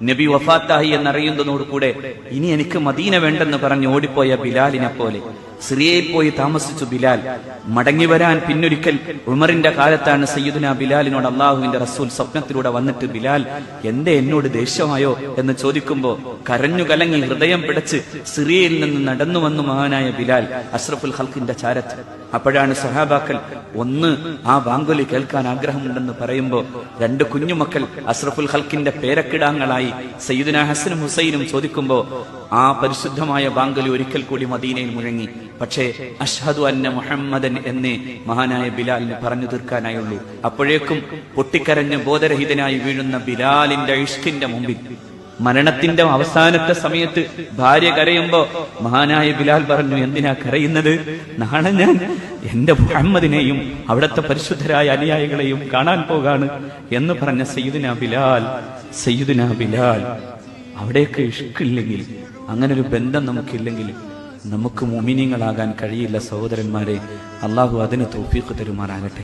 നബി വഫാത്തായി എന്നറിയുന്നതോടുകൂടെ ഇനി എനിക്ക് മദീന വേണ്ടെന്ന് പറഞ്ഞ് ഓടിപ്പോയ ബിലാലിനെ പോലെ സിറിയയിൽ പോയി താമസിച്ചു ബിലാൽ. മടങ്ങി വരാൻ പിന്നൊരിക്കൽ ഉമറിന്റെ കാലത്താണ് സയ്യിദുന ബിലാലിനോട് അള്ളാഹുവിന്റെ റസൂൽ സ്വപ്നത്തിലൂടെ വന്നിട്ട്, ബിലാൽ എന്തേ എന്നോട് ദേഷ്യമായോ എന്ന് ചോദിക്കുമ്പോ കരഞ്ഞു കലങ്ങി ഹൃദയം പിടച്ച് സിറിയയിൽ നിന്ന് നടന്നു വന്നു മഹാനായ ബിലാൽ അഷ്റഫുൽ ഖൽഖിന്റെ ചാരത്ത്. അപ്പോഴാണ് സഹാബാക്കൾ ഒന്ന് ആ വാങ്കൊലി കേൾക്കാൻ ആഗ്രഹമുണ്ടെന്ന് പറയുമ്പോ രണ്ട് കുഞ്ഞുമക്കൾ അഷ്റഫുൽ ഖൽഖിന്റെ പേരക്കിടാങ്ങളായി സയ്യിദുന ഹസനും ഹുസൈനും ചോദിക്കുമ്പോ ആ പരിശുദ്ധമായ വാങ്കൊലി ഒരിക്കൽ കൂടി മദീനയിൽ മുഴങ്ങി. പക്ഷേ അഷ്ഹദു അന്ന മുഹമ്മദൻ എന്നേ മഹാനായ ബിലാലിന് പറഞ്ഞു തീർക്കാനായുള്ളൂ. അപ്പോഴേക്കും പൊട്ടിക്കരഞ്ഞ് ബോധരഹിതനായി വീഴുന്ന ബിലാലിന്റെ ഇഷ്കിന്റെ മുമ്പിൽ മരണത്തിന്റെ അവസാനത്തെ സമയത്ത് ഭാര്യ കരയുമ്പോ മഹാനായ ബിലാൽ പറഞ്ഞു, എന്തിനാ കരയുന്നത്? നാളെ ഞാൻ എന്റെ മുഹമ്മദിനെയും അവിടുത്തെ പരിശുദ്ധരായ അനുയായികളെയും കാണാൻ പോകാണ് എന്ന് പറഞ്ഞ സയ്യിദുന ബിലാൽ അവിടേക്ക് ഇഷ്കില്ലെങ്കിൽ, അങ്ങനൊരു ബന്ധം നമുക്കില്ലെങ്കിൽ നമുക്ക് മുഅ്മിനീങ്ങളാകാൻ കഴിയില്ല സഹോദരന്മാരെ. അള്ളാഹു അതിന് തൗഫീഖ് തരുമാറാകട്ടെ.